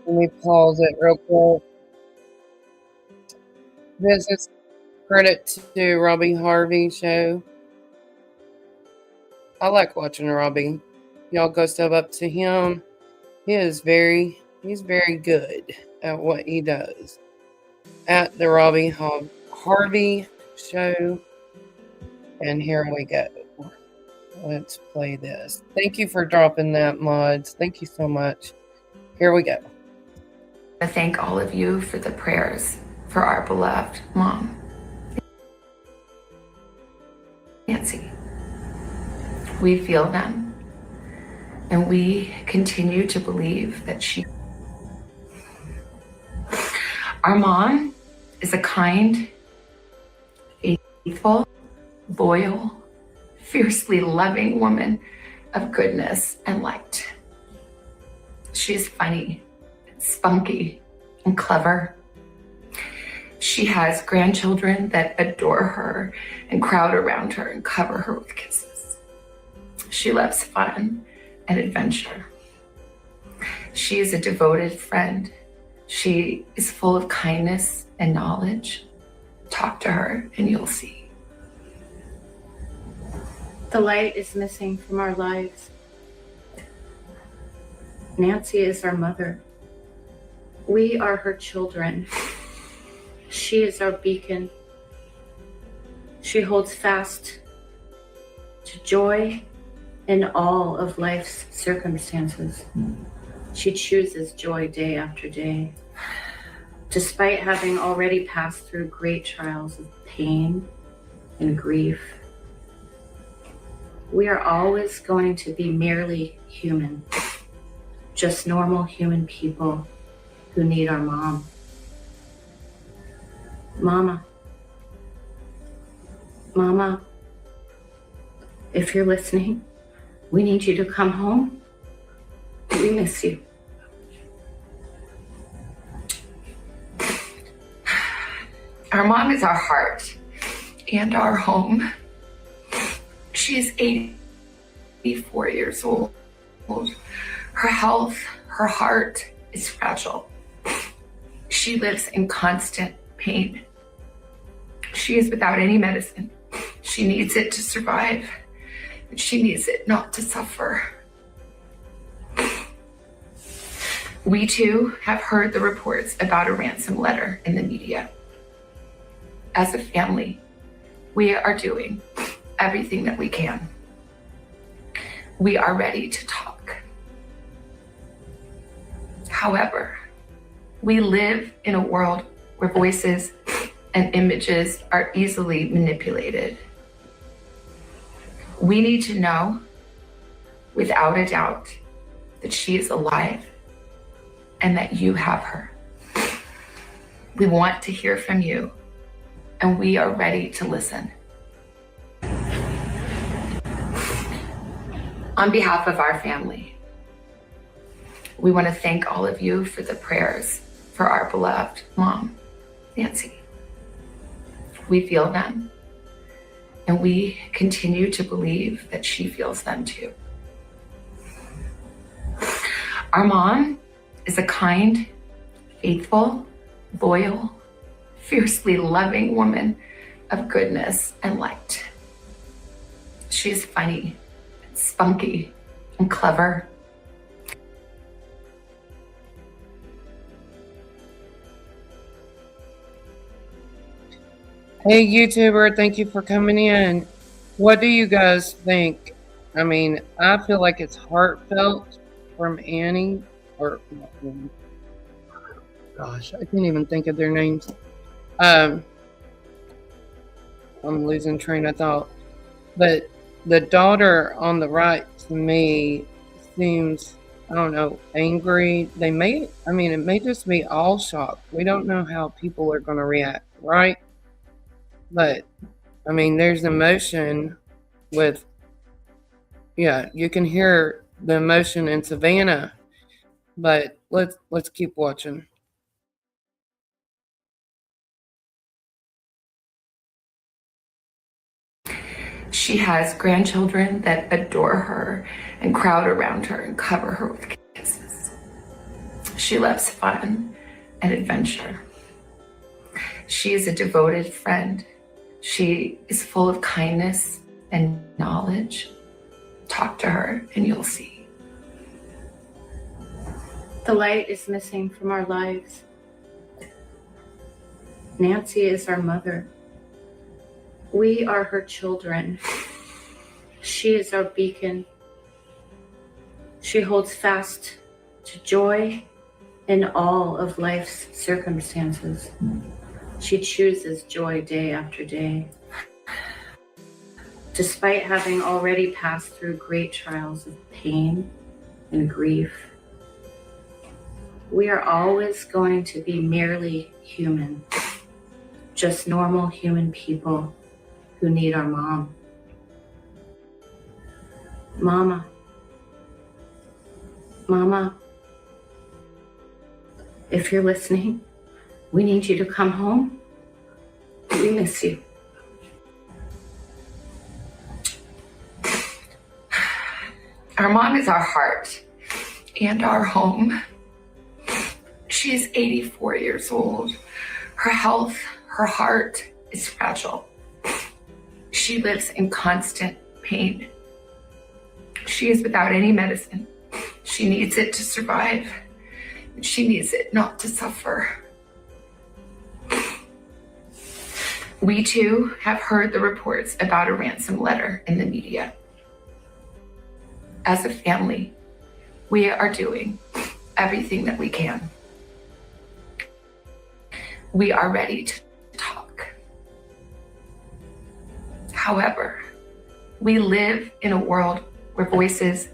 Let me pause it real quick. This is credit to Robbie Harvey show. I like watching Robbie. Y'all go step up to him. He's very good at what he does. At the Robbie Harvey show. And here we go. Let's play this. Thank you for dropping that, mods. Thank you so much. Here we go. I thank all of you for the prayers for our beloved mom, Nancy. We feel them, and we continue to believe that our mom is a kind, faithful, loyal, fiercely loving woman of goodness and light. She's funny, spunky, and clever. She has grandchildren that adore her and crowd around her and cover her with kisses. She loves fun and adventure. She is a devoted friend. She is full of kindness and knowledge. Talk to her and you'll see. The light is missing from our lives. Nancy is our mother. We are her children. She is our beacon. She holds fast to joy in all of life's circumstances. She chooses joy day after day. Despite having already passed through great trials of pain and grief, we are always going to be merely human, just normal human people who need our mom. Mama, if you're listening, we need you to come home. We miss you. Our mom is our heart and our home. She's 84 years old. Her health, her heart is fragile. She lives in constant pain. She is without any medicine. She needs it to survive, and she needs it not to suffer. We too have heard the reports about a ransom letter in the media. As a family, we are doing everything that we can. We are ready to talk. However, we live in a world where voices and images are easily manipulated. We need to know, without a doubt, that she is alive and that you have her. We want to hear from you, and we are ready to listen. On behalf of our family, we want to thank all of you for the prayers for our beloved mom, Nancy. We feel them, and we continue to believe that she feels them too. Our mom is a kind, faithful, loyal, fiercely loving woman of goodness and light. She's funny, spunky, and clever. Hey, YouTuber, thank you for coming in. What do you guys think? I mean, I feel like it's heartfelt from Annie, or gosh, I can't even think of their names. I'm losing train of thought. But the daughter on the right to me seems, I don't know, angry. It may just be all shocked. We don't know how people are going to react, right? But I mean, there's emotion with, yeah, you can hear the emotion in Savannah. But let's keep watching. She has grandchildren that adore her and crowd around her and cover her with kisses. She loves fun and adventure. She is a devoted friend. She is full of kindness and knowledge. Talk to her and you'll see. The light is missing from our lives. Nancy is our mother. We are her children. She is our beacon. She holds fast to joy in all of life's circumstances. She chooses joy day after day. Despite having already passed through great trials of pain and grief, we are always going to be merely human, just normal human people who need our mom. Mama, if you're listening, we need you to come home. We miss you. Our mom is our heart and our home. She is 84 years old. Her health, her heart is fragile. She lives in constant pain. She is without any medicine. She needs it to survive. She needs it not to suffer. We too have heard the reports about a ransom letter in the media. As a family, we are doing everything that we can. We are ready to talk. However, we live in a world where voices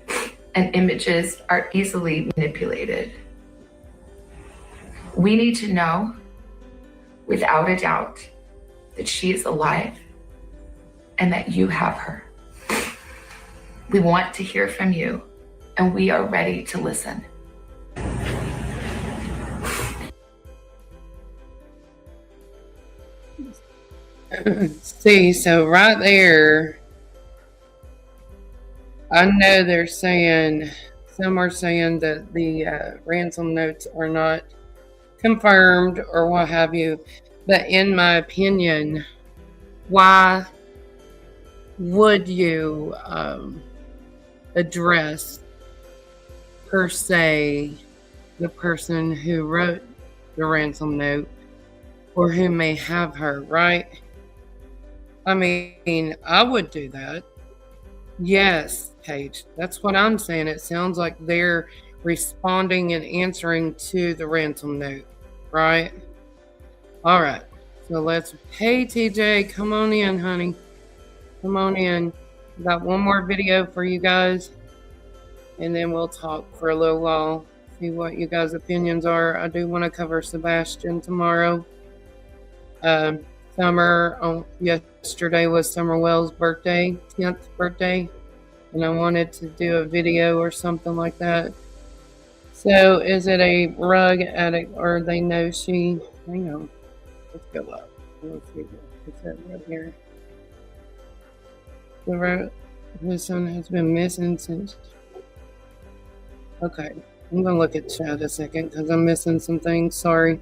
and images are easily manipulated. We need to know, without a doubt, that she is alive and that you have her. We want to hear from you, and we are ready to listen. See, so right there, I know they're saying, some are saying that the ransom notes are not confirmed or what have you. But in my opinion, why would you address, per se, the person who wrote the ransom note or who may have her, right? I mean, I would do that. Yes, Paige, that's what I'm saying. It sounds like they're responding and answering to the ransom note, right? All right, so let's, hey TJ, come on in, honey. Come on in. Got one more video for you guys, and then we'll talk for a little while, see what you guys' opinions are. I do want to cover Sebastian tomorrow. Yesterday was Summer Wells' birthday, 10th birthday, and I wanted to do a video or something like that. So is it a rug addict, or they know she, hang on, let's go up. Let's see what's that right here. His son has been missing since, okay, I'm gonna look at chat a second because I'm missing some things, sorry.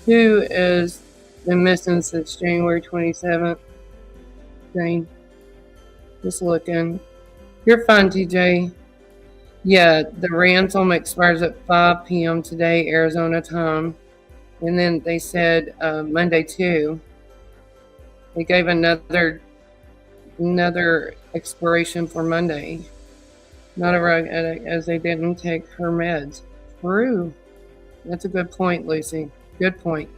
Who has been missing since January 27th? Jane, just looking. You're fine, TJ. Yeah, the ransom expires at 5 p.m. today, Arizona time. And then they said Monday too. They gave another expiration for Monday. Not a rug addict, as they didn't take her meds. True. That's a good point, Lucy. Good point.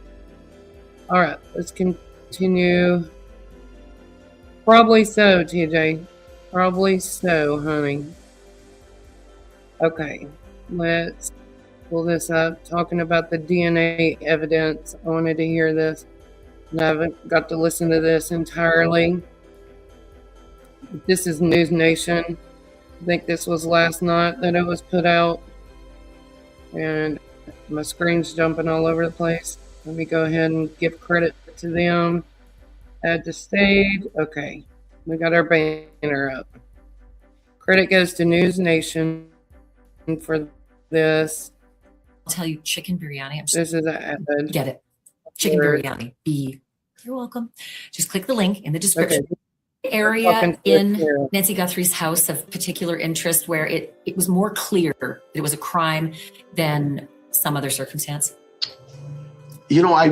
All right, let's continue. Probably so, TJ. Probably so, honey. Okay, let's pull this up. Talking about the DNA evidence. I wanted to hear this, and I haven't got to listen to this entirely. This is News Nation. I think this was last night that it was put out. And my screen's jumping all over the place. Let me go ahead and give credit to them. Add to stage. Okay, we got our banner up. Credit goes to News Nation for this. I'll tell you, chicken biryani. This is an ad. Get it. Chicken biryani. You're welcome. Just click the link in the description. Okay. Area in Nancy Guthrie's house of particular interest where it was more clear that it was a crime than some other circumstance? You know, I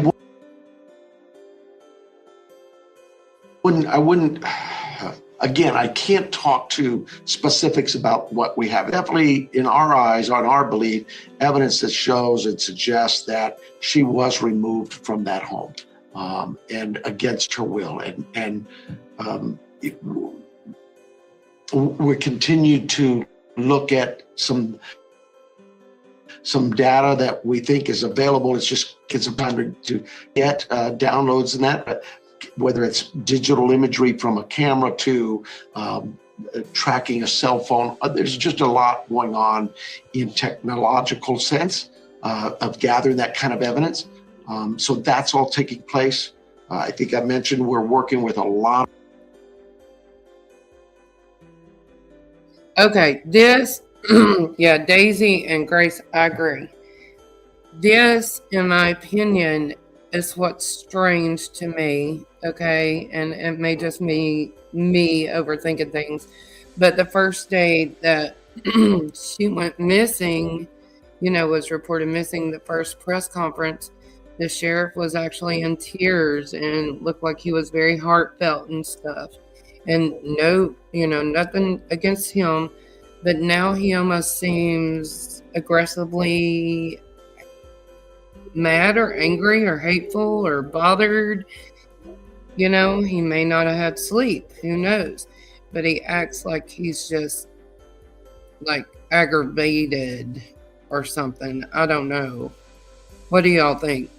wouldn't, again, I can't talk to specifics about what we have. Definitely, in our eyes, on our belief, evidence that shows and suggests that she was removed from that home and against her will. And we continue to look at some some data that we think is available. It's just get some time to get downloads and that, but whether it's digital imagery from a camera to tracking a cell phone, there's just a lot going on in technological sense of gathering that kind of evidence. So that's all taking place. I think I mentioned we're working with a lot. Okay, this, yeah, Daisy and Grace, I agree. This, in my opinion, is what's strange to me, okay? And it may just be me overthinking things. But the first day that she went missing, was reported missing, the first press conference, the sheriff was actually in tears and looked like he was very heartfelt and stuff. And no, nothing against him, but now he almost seems aggressively mad or angry or hateful or bothered. He may not have had sleep, who knows, but he acts like he's just like aggravated or something. I don't know. What do y'all think?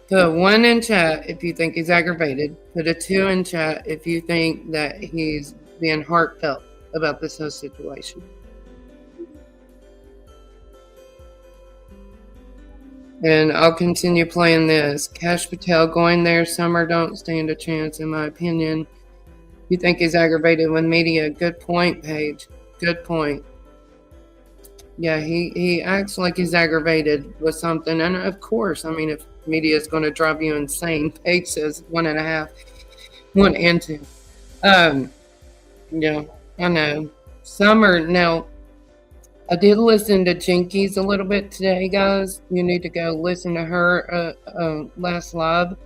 Put a 1 in chat if you think he's aggravated. Put a 2 in chat if you think that he's being heartfelt about this whole situation. And I'll continue playing this. Cash Patel going there. Summer don't stand a chance, in my opinion. You think he's aggravated with media? Good point, Paige. Good point. Yeah, he acts like he's aggravated with something. And of course, if media is going to drive you insane, Paige says 1.5, 1 and 2. Yeah, I know. Summer, now, I did listen to Jinkies a little bit today, guys. You need to go listen to her last live,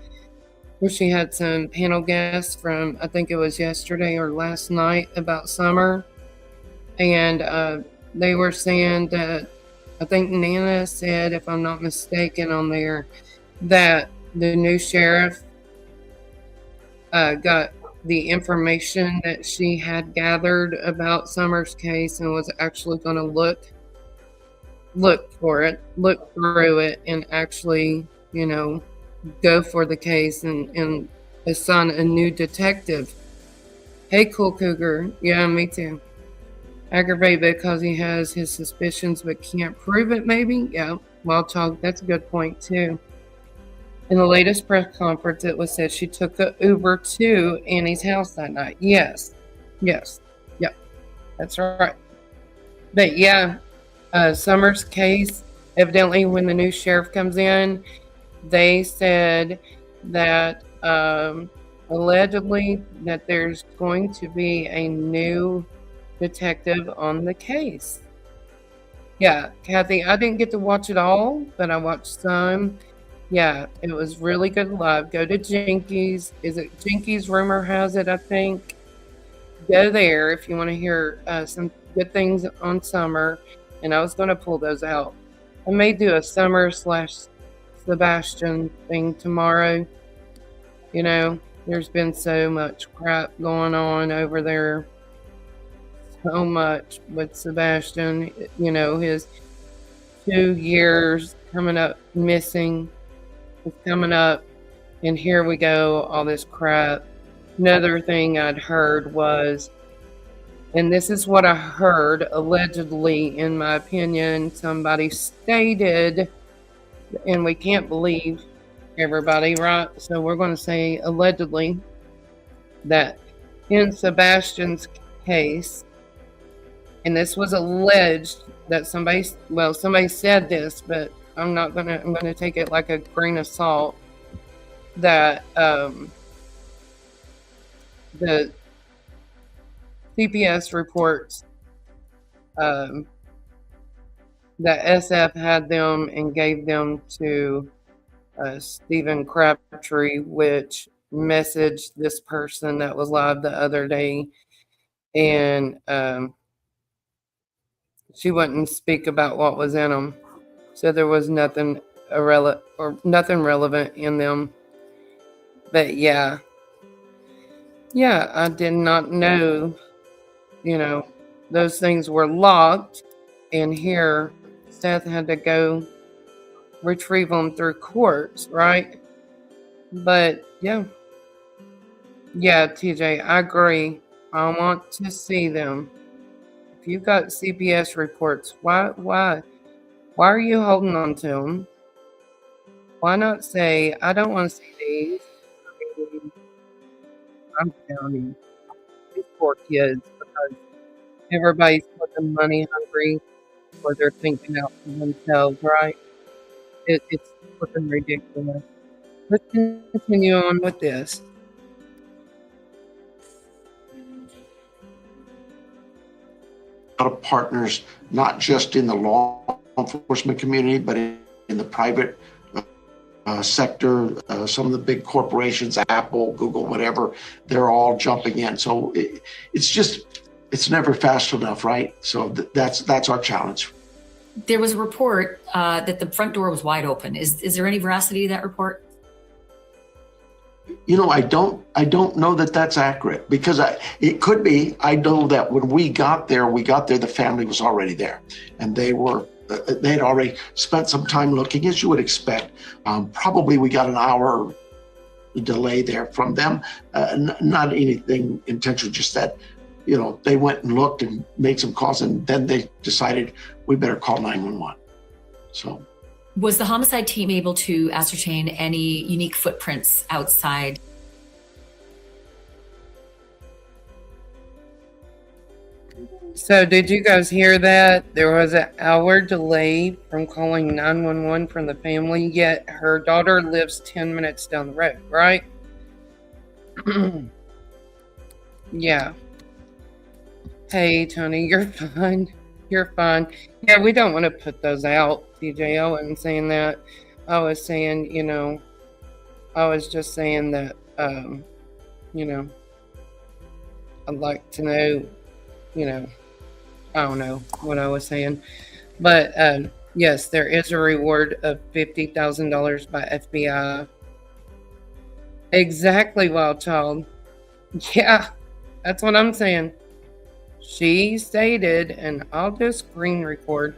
where she had some panel guests from, I think it was yesterday or last night, about Summer. And they were saying that, I think Nana said, if I'm not mistaken on there, that the new sheriff got the information that she had gathered about Summer's case and was actually going to look through it, and actually, go for the case and assign a new detective. Hey, Cool Cougar. Yeah, me too. Aggravated because he has his suspicions but can't prove it, maybe? Yeah, Wild Talk, that's a good point too. In the latest press conference, it was said she took an Uber to Annie's house that night. Yes. Yep, that's right. But yeah, Summer's case, evidently when the new sheriff comes in, they said that allegedly that there's going to be a new detective on the case. Yeah, Kathy, I didn't get to watch it all, but I watched some. Yeah, it was really good live. Go to Jinkies. Is it Jinkies? Rumor has it, I think. Go there if you want to hear some good things on Summer. And I was going to pull those out. I may do a Summer / Sebastian thing tomorrow. There's been so much crap going on over there. So much with Sebastian. His 2 years coming up missing. Coming up, and here we go, all this crap. Another thing I'd heard was, and this is what I heard allegedly, in my opinion, somebody stated, and we can't believe everybody, right? So we're going to say allegedly that in Sebastian's case, and this was alleged that somebody said this, but I'm going to take it like a grain of salt, that the CPS reports that SF had them and gave them to Stephen Crabtree, which messaged this person that was live the other day, and she wouldn't speak about what was in them. So there was nothing relevant in them. But yeah, I did not know, those things were locked. And here Seth had to go retrieve them through courts, right? But yeah, TJ, I agree. I want to see them. If you got CPS reports, why are you holding on to them? Why not say, I don't want to see these? I mean, I'm counting these poor kids because everybody's looking money hungry or they're thinking out for themselves, right? It's looking ridiculous. Let's continue on with this. A lot of partners, not just in the law enforcement community, but in the private sector. Some of the big corporations, Apple, Google, whatever, they're all jumping in. So it's never fast enough, right? So that's our challenge. There was a report that the front door was wide open. Is there any veracity to that report? You know, I don't know that that's accurate, because it could be. I know that when we got there, the family was already there, and they had already spent some time looking, as you would expect. Probably we got an hour delay there from them. Not anything intentional, just that, you know, they went and looked and made some calls, and then they decided we better call 911. So. Was the homicide team able to ascertain any unique footprints outside? So did you guys hear that? There was an hour delay from calling 911 from the family, yet her daughter lives 10 minutes down the road, right? Yeah. Hey, Tony, you're fine. You're fine. Yeah, we don't want to put those out, TJ. I wasn't saying that. I was saying, you know, I was just saying that, you know, I'd like to know, you know, I don't know what I was saying. But, yes, there is a reward of $50,000 by FBI. Exactly, Wild Child. Yeah, that's what I'm saying. She stated, and I'll just screen record,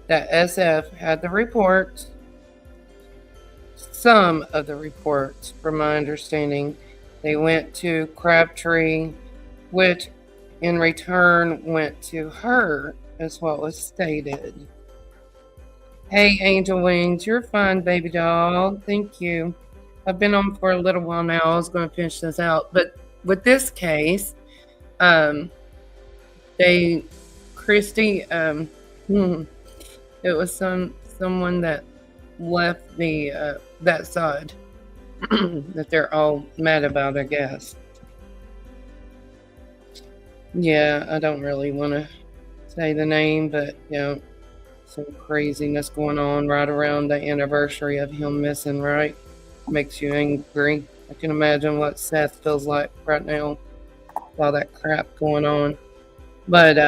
that SF had the reports, some of the reports, from my understanding. They went to Crabtree, which in return went to her, is what was stated. Hey, Angel Wings, you're fine, baby doll. Thank you. I've been on for a little while now. I was going to finish this out. But with this case, Christy, it was someone that left the that side that they're all mad about, I guess. Yeah, I don't really want to say the name, but you know, some craziness going on right around the anniversary of him missing, right? Makes you angry. I can imagine what Seth feels like right now with all that crap going on. But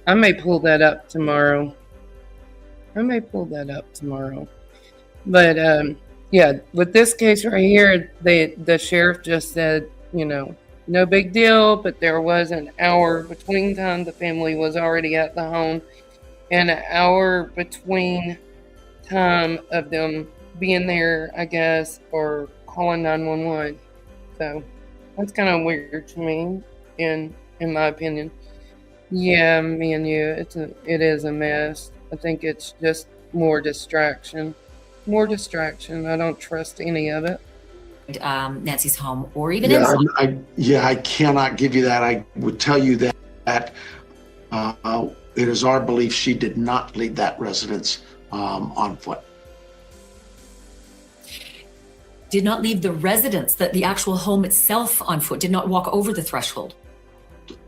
I may pull that up tomorrow. But yeah, with this case right here, the sheriff just said, you know, no big deal, but there was an hour between time the family was already at the home and an hour between time of them being there, I guess, or calling 911. So that's kind of weird to me, in my opinion. Yeah, me and you, it is a mess. I think it's just more distraction. I don't trust any of it. Nancy's home, or even I cannot give you that. I would tell you that it is our belief she did not leave that residence on foot. Did not leave the residence, the actual home itself, on foot. Did not walk over the threshold.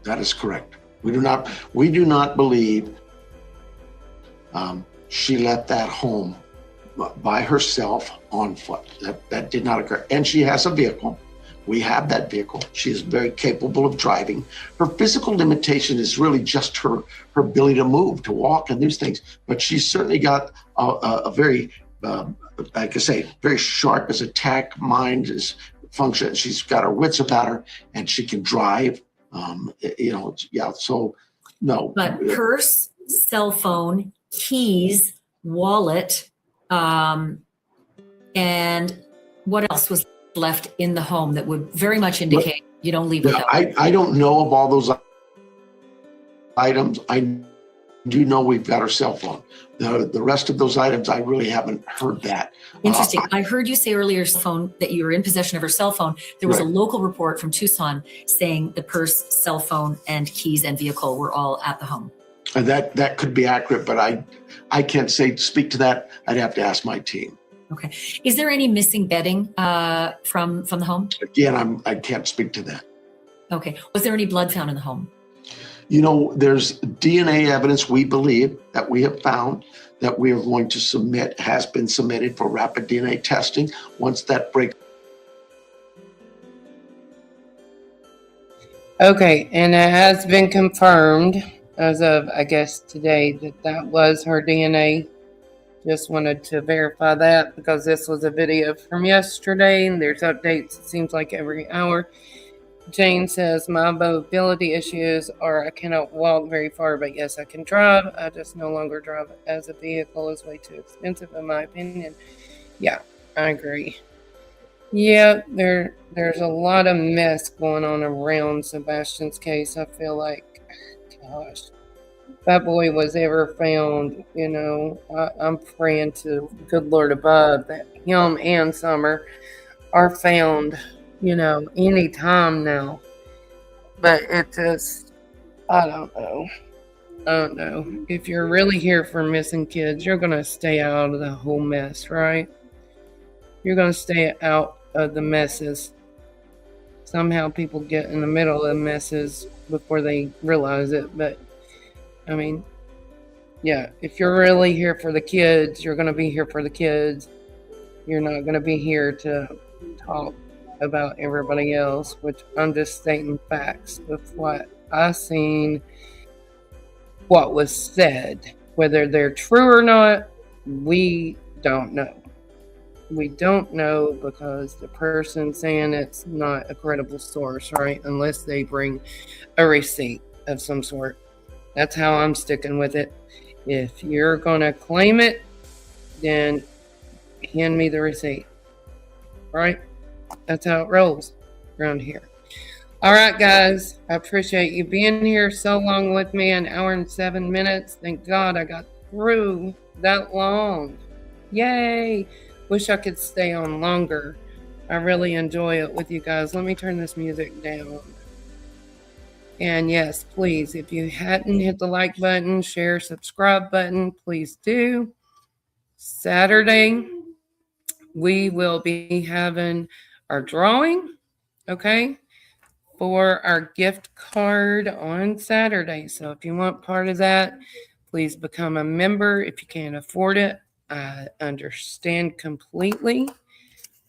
That is correct. We do not believe she left that home by herself on foot. That did not occur. And she has a vehicle. We have that vehicle. She is very capable of driving. Her physical limitation is really just her ability to move, to walk and these things. But she's certainly got a very, like I say, very sharp as a tack mind, is function. She's got her wits about her, and she can drive. You know, yeah. So no. But purse, cell phone, keys, wallet, and what else was left in the home that would very much indicate you don't leave without. I don't know of all those items. I do know we've got our cell phone. The rest of those items, I really haven't heard that. Interesting. I heard you say earlier phone that you were in possession of her cell phone. There was a local report from Tucson saying the purse, cell phone, and keys and vehicle were all at the home. That could be accurate, but I can't speak to that. I'd have to ask my team. Okay. Is there any missing bedding from the home? Again, I can't speak to that. Okay. Was there any blood found in the home? You know, there's DNA evidence we believe that we have found that we are going to submit, has been submitted for rapid DNA testing. Once that breaks. Okay, and it has been confirmed as of, I guess, today that was her DNA. Just wanted to verify that because this was a video from yesterday and there's updates, it seems like every hour. Jane says, my mobility issues are I cannot walk very far, but yes, I can drive. I just no longer drive as a vehicle is way too expensive in my opinion. Yeah, I agree. Yeah, there's a lot of mess going on around Sebastian's case. I feel like, gosh, if that boy was ever found, you know, I'm praying to good Lord above that him and Summer are found, you know, anytime now. But it just, I don't know. If you're really here for missing kids, you're going to stay out of the whole mess, right? You're going to stay out of the messes. Somehow people get in the middle of the messes before they realize it. But, I mean, yeah, if you're really here for the kids, you're going to be here for the kids. You're not going to be here to talk about everybody else, which I'm just stating facts with what I seen, what was said. Whether they're true or not, we don't know. We don't know because the person saying it's not a credible source, right? Unless they bring a receipt of some sort. That's how I'm sticking with it. If you're going to claim it, then hand me the receipt, right? That's how it rolls around here. All right, guys. I appreciate you being here so long with me, an hour and 7 minutes. Thank God I got through that long. Yay. Wish I could stay on longer. I really enjoy it with you guys. Let me turn this music down. And yes, please, if you hadn't hit the like button, share, subscribe button, please do. Saturday, we will be having our drawing, okay, for our gift card on Saturday. So if you want part of that, please become a member. If you can't afford it, I understand completely.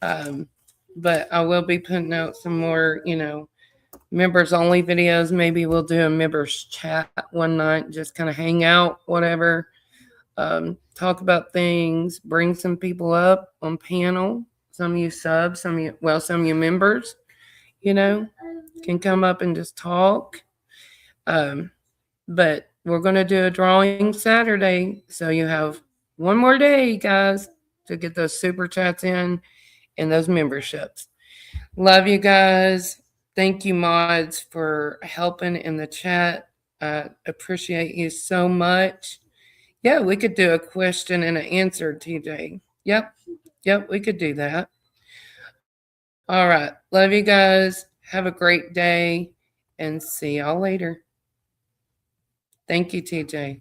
But I will be putting out some more, you know, members only videos. Maybe we'll do a members chat one night, just kind of hang out, whatever. Talk about things, bring some people up on panel. Some of you subs, some of you members, you know, can come up and just talk. But we're going to do a drawing Saturday. So you have one more day, guys, to get those super chats in and those memberships. Love you guys. Thank you, mods, for helping in the chat. I appreciate you so much. Yeah, we could do a question and an answer, TJ. Yep, we could do that. All right. Love you guys. Have a great day and see y'all later. Thank you, TJ.